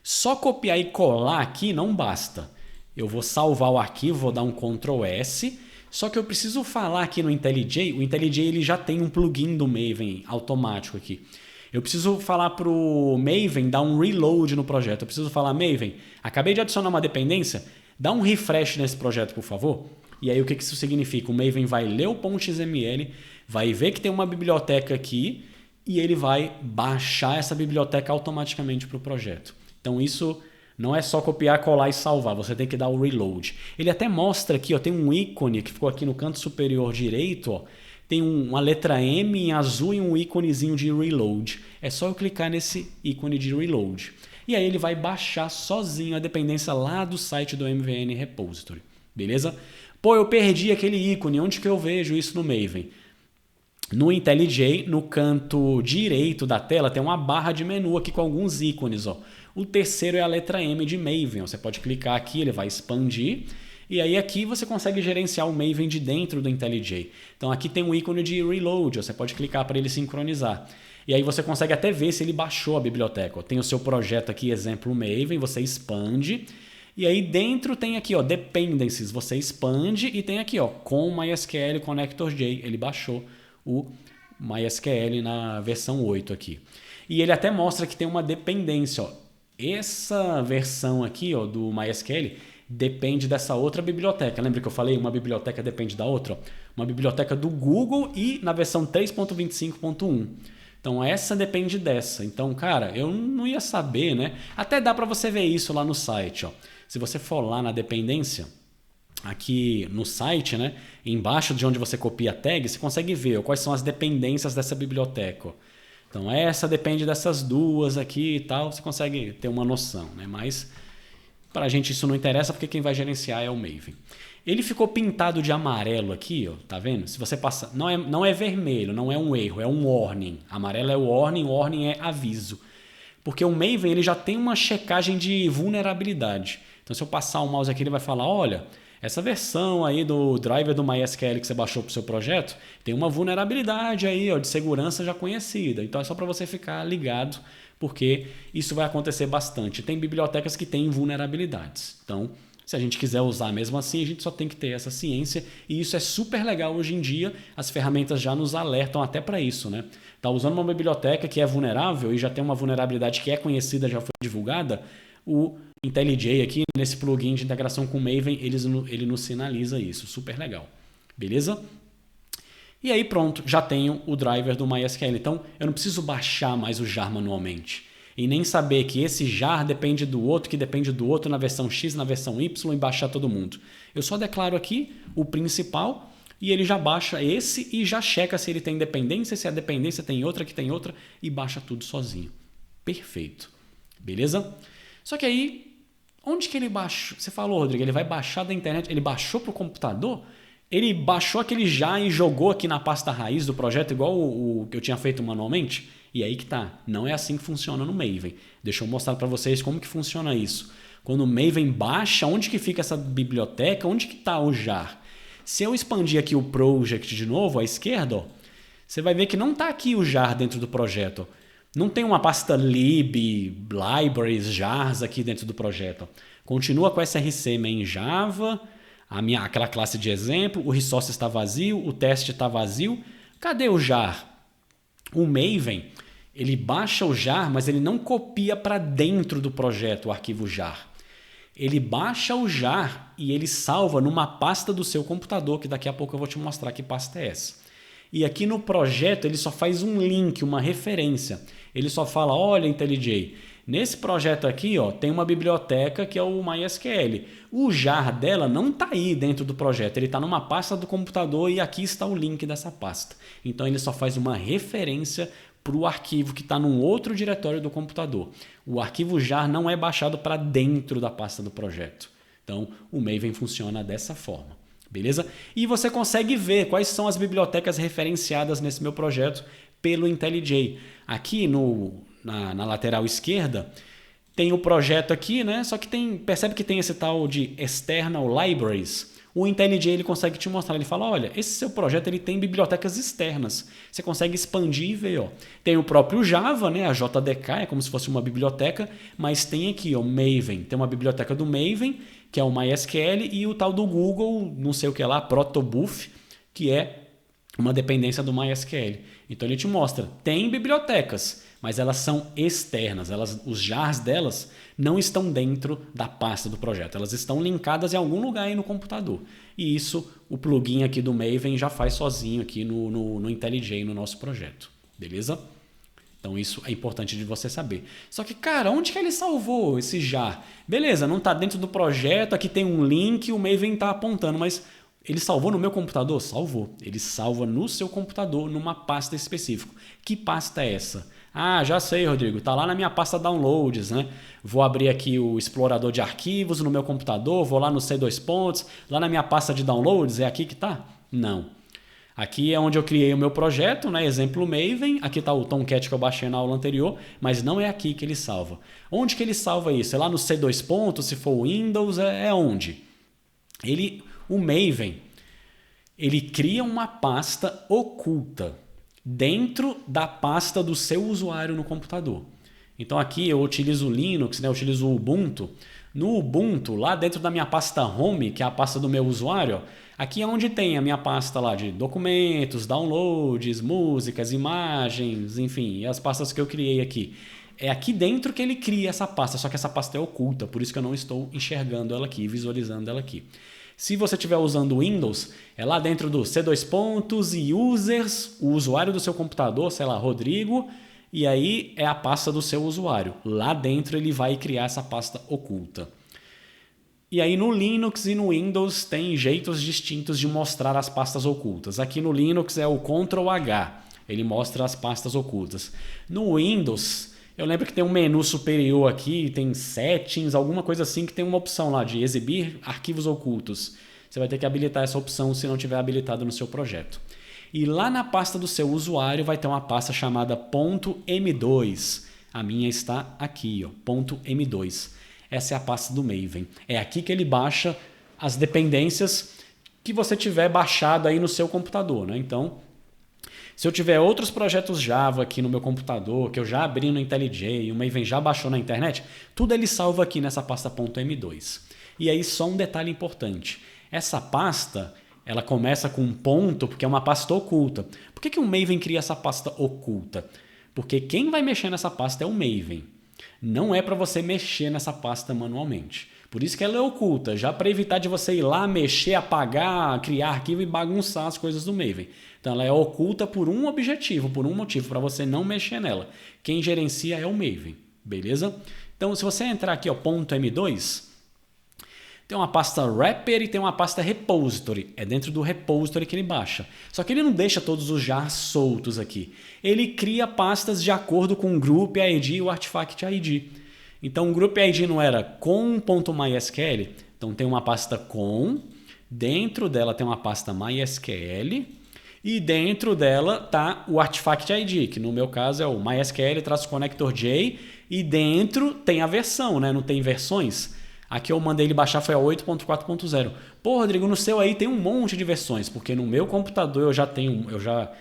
Speaker 1: Só copiar e colar aqui não basta. Eu vou salvar o arquivo, vou dar um Ctrl S, só que eu preciso falar aqui no IntelliJ. O IntelliJ ele já tem um plugin do Maven automático aqui. Eu preciso falar para o Maven dar um reload no projeto. Eu preciso falar, Maven, acabei de adicionar uma dependência, dá um refresh nesse projeto, por favor. E aí o que isso significa? O Maven vai ler o .xml, vai ver que tem uma biblioteca aqui e ele vai baixar essa biblioteca automaticamente para o projeto. Então isso não é só copiar, colar e salvar, você tem que dar o reload. Ele até mostra aqui, ó, tem um ícone que ficou aqui no canto superior direito, ó, tem uma letra M em azul e um íconezinho de reload. É só eu clicar nesse ícone de reload. E aí ele vai baixar sozinho a dependência lá do site do MVN Repository. Beleza? Pô, eu perdi aquele ícone. Onde que eu vejo isso no Maven? No IntelliJ, no canto direito da tela, tem uma barra de menu aqui com alguns ícones. Ó. O terceiro é a letra M de Maven. Você pode clicar aqui, ele vai expandir. E aí aqui você consegue gerenciar o Maven de dentro do IntelliJ. Então aqui tem um ícone de reload, você pode clicar para ele sincronizar. E aí você consegue até ver se ele baixou a biblioteca. Tem o seu projeto aqui, exemplo Maven, você expande. E aí dentro tem aqui, ó, dependencies, você expande e tem aqui, ó, com MySQL Connector J. Ele baixou o MySQL na versão 8 aqui. E ele até mostra que tem uma dependência, ó. Essa versão aqui, ó, do MySQL depende dessa outra biblioteca. Lembra que eu falei? Uma biblioteca depende da outra? Uma biblioteca do Google e na versão 3.25.1. Então essa depende dessa. Então, cara, eu não ia saber, né? Até dá para você ver isso lá no site, ó. Se você for lá na dependência, aqui no site, né? Embaixo de onde você copia a tag, você consegue ver, ó, quais são as dependências dessa biblioteca, ó. Então essa depende dessas duas aqui e tal. Você consegue ter uma noção, né? Mas para a gente isso não interessa porque quem vai gerenciar é o Maven. Ele ficou pintado de amarelo aqui, ó, tá vendo? Se você passar, não é vermelho, não é um erro, é um warning. Amarelo é warning é aviso. Porque o Maven ele já tem uma checagem de vulnerabilidade. Então se eu passar o mouse aqui, ele vai falar, olha, essa versão aí do driver do MySQL que você baixou para o seu projeto tem uma vulnerabilidade aí, ó, de segurança já conhecida. Então é só para você ficar ligado, porque isso vai acontecer bastante. Tem bibliotecas que têm vulnerabilidades. Então, se a gente quiser usar mesmo assim, a gente só tem que ter essa ciência. E isso é super legal hoje em dia. As ferramentas já nos alertam até para isso, né? Tá usando uma biblioteca que é vulnerável e já tem uma vulnerabilidade que é conhecida, já foi divulgada. O IntelliJ aqui, nesse plugin de integração com o Maven, ele nos sinaliza isso. Super legal. Beleza? E aí pronto, já tenho o driver do MySQL. Então eu não preciso baixar mais o jar manualmente. E nem saber que esse jar depende do outro, que depende do outro na versão X, na versão Y e baixar todo mundo. Eu só declaro aqui o principal e ele já baixa esse e já checa se ele tem dependência, se a dependência tem outra, que tem outra e baixa tudo sozinho. Perfeito. Beleza? Só que aí, onde que ele baixou? Você falou, Rodrigo, ele vai baixar da internet, ele baixou para o computador? Ele baixou aquele jar e jogou aqui na pasta raiz do projeto, igual o que eu tinha feito manualmente? E aí que tá. Não é assim que funciona no Maven. Deixa eu mostrar para vocês como que funciona isso. Quando o Maven baixa, onde que fica essa biblioteca? Onde que está o jar? Se eu expandir aqui o project de novo, à esquerda, ó, você vai ver que não está aqui o jar dentro do projeto. Não tem uma pasta lib, libraries, jars aqui dentro do projeto. Continua com src main java, aquela classe de exemplo, o resource está vazio, o teste está vazio. Cadê o jar? O Maven, Ele baixa o jar, mas ele não copia para dentro do projeto o arquivo jar. Ele baixa o jar e ele salva numa pasta do seu computador, que daqui a pouco eu vou te mostrar que pasta é essa. E aqui no projeto ele só faz um link, uma referência. Ele só fala, olha, IntelliJ, nesse projeto aqui tem uma biblioteca que é o MySQL. O jar dela não está aí dentro do projeto, ele está numa pasta do computador e aqui está o link dessa pasta. Então ele só faz uma referência para o arquivo que está num outro diretório do computador. O arquivo jar não é baixado para dentro da pasta do projeto. Então o Maven funciona dessa forma. Beleza? E você consegue ver quais são as bibliotecas referenciadas nesse meu projeto pelo IntelliJ. Aqui na lateral esquerda tem o projeto aqui, né? Só que percebe que tem esse tal de External Libraries. O IntelliJ ele consegue te mostrar, ele fala, olha, esse seu projeto ele tem bibliotecas externas. Você consegue expandir e ver. Tem o próprio Java, né? A JDK é como se fosse uma biblioteca, mas tem aqui o Maven. Tem uma biblioteca do Maven, que é o MySQL, e o tal do Google, não sei o que lá, Protobuf, que é uma dependência do MySQL. Então ele te mostra, tem bibliotecas, mas elas são externas, os jars delas não estão dentro da pasta do projeto, elas estão linkadas em algum lugar aí no computador. E isso o plugin aqui do Maven já faz sozinho aqui no IntelliJ, no nosso projeto. Beleza? Então isso é importante de você saber. Só que, cara, onde que ele salvou esse jar? Beleza, não está dentro do projeto, aqui tem um link, o Maven está apontando, mas ele salvou no meu computador? Salvou. Ele salva no seu computador, numa pasta específica. Que pasta é essa? Ah, já sei, Rodrigo. Está lá na minha pasta Downloads, né? Vou abrir aqui o explorador de arquivos no meu computador, vou lá no C2 lá na minha pasta de Downloads, é aqui que está? Não. Aqui é onde eu criei o meu projeto, né? Exemplo Maven. Aqui está o Tomcat que eu baixei na aula anterior, mas não é aqui que ele salva. Onde que ele salva isso? É lá no C2, se for Windows, é onde? O Maven, ele cria uma pasta oculta dentro da pasta do seu usuário no computador. Então aqui eu utilizo o Linux, né? Eu utilizo o Ubuntu. No Ubuntu, lá dentro da minha pasta Home, que é a pasta do meu usuário, aqui é onde tem a minha pasta lá de documentos, downloads, músicas, imagens, enfim, as pastas que eu criei aqui. É aqui dentro que ele cria essa pasta, só que essa pasta é oculta, por isso que eu não estou enxergando ela aqui, visualizando ela aqui. Se você estiver usando Windows, é lá dentro do C2 e Users, o usuário do seu computador, sei lá, Rodrigo, e aí é a pasta do seu usuário. Lá dentro ele vai criar essa pasta oculta. E aí no Linux e no Windows tem jeitos distintos de mostrar as pastas ocultas. Aqui no Linux é o Ctrl+H, ele mostra as pastas ocultas. No Windows, eu lembro que tem um menu superior aqui, tem settings, alguma coisa assim, que tem uma opção lá de exibir arquivos ocultos. Você vai ter que habilitar essa opção se não tiver habilitado no seu projeto. E lá na pasta do seu usuário vai ter uma pasta chamada .m2. A minha está aqui, .m2. Essa é a pasta do Maven. É aqui que ele baixa as dependências que você tiver baixado aí no seu computador, né? Então, se eu tiver outros projetos Java aqui no meu computador, que eu já abri no IntelliJ, o Maven já baixou na internet, tudo ele salva aqui nessa pasta .m2. E aí só um detalhe importante. Essa pasta, ela começa com um ponto porque é uma pasta oculta. Por que o Maven cria essa pasta oculta? Porque quem vai mexer nessa pasta é o Maven. Não é para você mexer nessa pasta manualmente. Por isso que ela é oculta, já para evitar de você ir lá, mexer, apagar, criar arquivo e bagunçar as coisas do Maven. Então ela é oculta por um objetivo, por um motivo, para você não mexer nela. Quem gerencia é o Maven, beleza? Então se você entrar aqui, .m2, tem uma pasta wrapper e tem uma pasta repository. É dentro do repository que ele baixa. Só que ele não deixa todos os jars soltos aqui. Ele cria pastas de acordo com o group ID e o artifact ID. Então o group ID não era com.mysql. Então tem uma pasta com, dentro dela tem uma pasta MySQL e dentro dela está o artifact ID, que no meu caso é o MySQL-connector-j, e dentro tem a versão, né? Não tem versões. Aqui eu mandei ele baixar foi a 8.4.0. Pô, Rodrigo, no seu aí tem um monte de versões, porque no meu computador eu já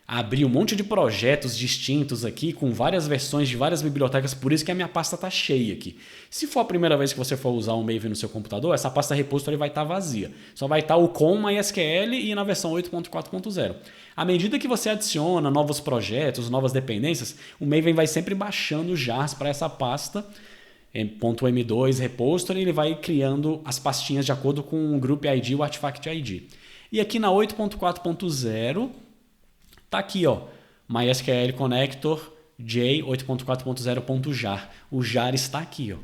Speaker 1: abrir um monte de projetos distintos aqui, com várias versões de várias bibliotecas, por isso que a minha pasta está cheia aqui. Se for a primeira vez que você for usar o Maven no seu computador, essa pasta repository vai estar vazia. Só vai estar o com MySQL e na versão 8.4.0. À medida que você adiciona novos projetos, novas dependências, o Maven vai sempre baixando jars para essa pasta, .m2 repository, ele vai criando as pastinhas de acordo com o Group ID e o Artifact ID. E aqui na 8.4.0, tá aqui, ó, MySQL Connector J 8.4.0.jar. O jar está aqui, ó.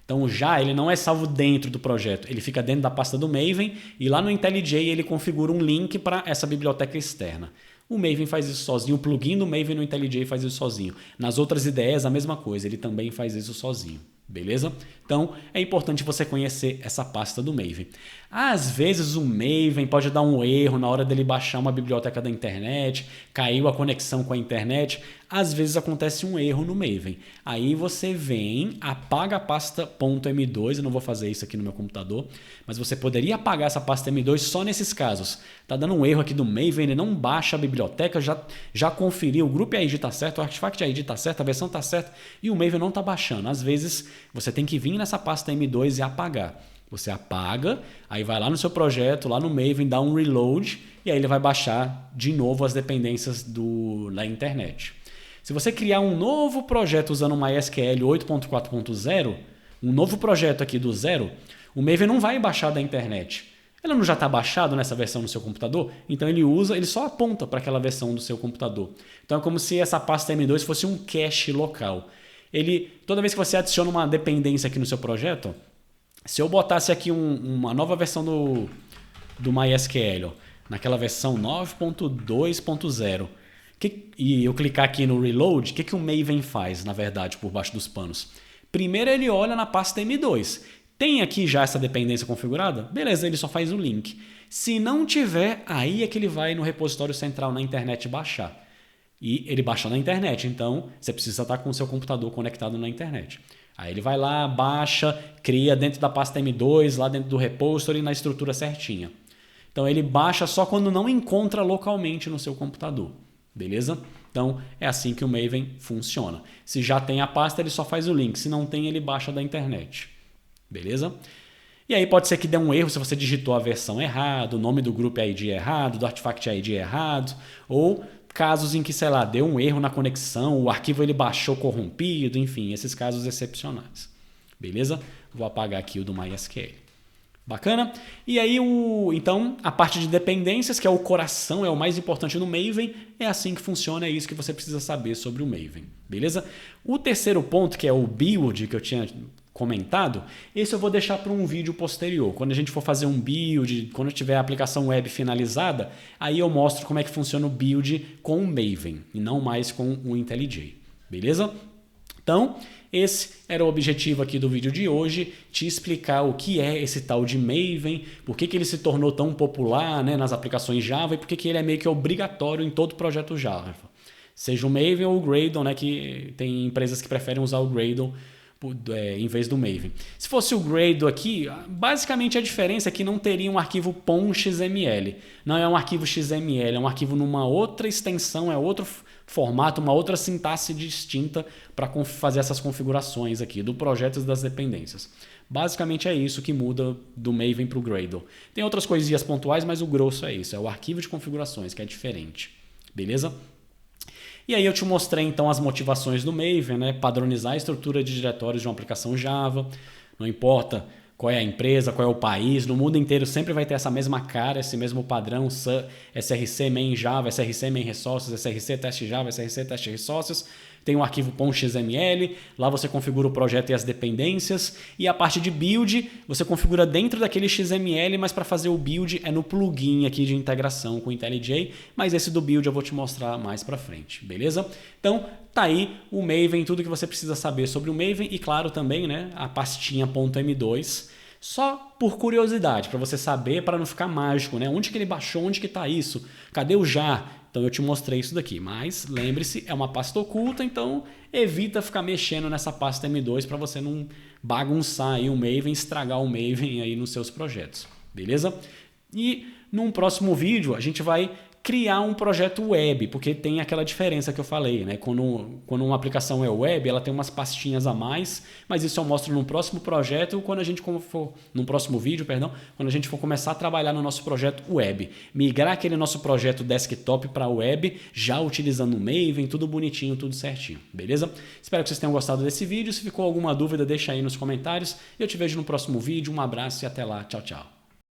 Speaker 1: Então o jar ele não é salvo dentro do projeto, ele fica dentro da pasta do Maven e lá no IntelliJ ele configura um link para essa biblioteca externa. O Maven faz isso sozinho, o plugin do Maven no IntelliJ faz isso sozinho. Nas outras ideias a mesma coisa, ele também faz isso sozinho. Beleza? Então é importante você conhecer essa pasta do Maven. Às vezes o Maven pode dar um erro na hora dele baixar uma biblioteca da internet, caiu a conexão com a internet. Às vezes acontece um erro no Maven. Aí você vem, apaga a pasta .m2, eu não vou fazer isso aqui no meu computador, mas você poderia apagar essa pasta M2 só nesses casos. Tá dando um erro aqui do Maven, ele não baixa a biblioteca, já conferiu, o Group ID está certo, o Artifact ID está certo, a versão está certa e o Maven não está baixando. Às vezes você tem que vir nessa pasta M2 e apagar. Você apaga, aí vai lá no seu projeto, lá no Maven, dá um reload e aí ele vai baixar de novo as dependências da internet. Se você criar um novo projeto usando o MySQL 8.4.0, um novo projeto aqui do zero, o Maven não vai baixar da internet. Ele não já está baixado nessa versão no seu computador? Então ele só aponta para aquela versão do seu computador. Então é como se essa pasta M2 fosse um cache local. Toda vez que você adiciona uma dependência aqui no seu projeto, se eu botasse aqui uma nova versão do MySQL, ó, naquela versão 9.2.0, e eu clicar aqui no Reload, o que o Maven faz, na verdade, por baixo dos panos? Primeiro ele olha na pasta M2. Tem aqui já essa dependência configurada? Beleza, ele só faz o link. Se não tiver, aí é que ele vai no repositório central na internet baixar. E ele baixa na internet, então você precisa estar com o seu computador conectado na internet. Aí ele vai lá, baixa, cria dentro da pasta M2, lá dentro do repository, na estrutura certinha. Então ele baixa só quando não encontra localmente no seu computador. Beleza? Então é assim que o Maven funciona. Se já tem a pasta, ele só faz o link. Se não tem, ele baixa da internet. Beleza? E aí pode ser que dê um erro se você digitou a versão errada, o nome do Group ID é errado, do Artifact ID é errado, ou casos em que, sei lá, deu um erro na conexão, o arquivo ele baixou corrompido, enfim, esses casos excepcionais. Beleza? Vou apagar aqui o do MySQL. Bacana? E aí, então, a parte de dependências, que é o coração, é o mais importante no Maven, é assim que funciona, é isso que você precisa saber sobre o Maven. Beleza? O terceiro ponto, que é o build, que eu tinha comentado, esse eu vou deixar para um vídeo posterior. Quando a gente for fazer um build, quando tiver a aplicação web finalizada, aí eu mostro como é que funciona o build com o Maven, e não mais com o IntelliJ. Beleza? Então, esse era o objetivo aqui do vídeo de hoje, te explicar o que é esse tal de Maven, por que ele se tornou tão popular, né, nas aplicações Java e por que ele é meio que obrigatório em todo projeto Java. Seja o Maven ou o Gradle, né, que tem empresas que preferem usar o Gradle em vez do Maven. Se fosse o Gradle aqui, basicamente a diferença é que não teria um arquivo .xml. Não é um arquivo XML, é um arquivo numa outra extensão, é outro formato, uma outra sintaxe distinta para fazer essas configurações aqui do projeto e das dependências. Basicamente é isso que muda do Maven para o Gradle. Tem outras coisinhas pontuais, mas o grosso é isso, é o arquivo de configurações que é diferente. Beleza? E aí eu te mostrei então as motivações do Maven, né? Padronizar a estrutura de diretórios de uma aplicação Java, não importa qual é a empresa, qual é o país, no mundo inteiro sempre vai ter essa mesma cara, esse mesmo padrão, src main Java, src main resources, src test Java, src test resources, tem um arquivo .xml, lá você configura o projeto e as dependências, e a parte de build você configura dentro daquele XML, mas para fazer o build é no plugin aqui de integração com o IntelliJ, mas esse do build eu vou te mostrar mais para frente, beleza? Então tá aí o Maven, tudo que você precisa saber sobre o Maven e claro também, né, a pastinha .m2, só por curiosidade, para você saber, para não ficar mágico, né? Onde que ele baixou, onde que está isso? Cadê o jar? Então eu te mostrei isso daqui, mas lembre-se, é uma pasta oculta, então evita ficar mexendo nessa pasta M2 para você não bagunçar aí o Maven, estragar o Maven aí nos seus projetos, beleza? E num próximo vídeo a gente vai criar um projeto web, porque tem aquela diferença que eu falei, né? Quando uma aplicação é web, ela tem umas pastinhas a mais, mas isso eu mostro no próximo projeto, quando a gente for, no próximo vídeo, perdão, quando a gente for começar a trabalhar no nosso projeto web. Migrar aquele nosso projeto desktop para web, já utilizando o Maven, tudo bonitinho, tudo certinho, beleza? Espero que vocês tenham gostado desse vídeo. Se ficou alguma dúvida, deixa aí nos comentários. Eu te vejo no próximo vídeo. Um abraço e até lá. Tchau, tchau.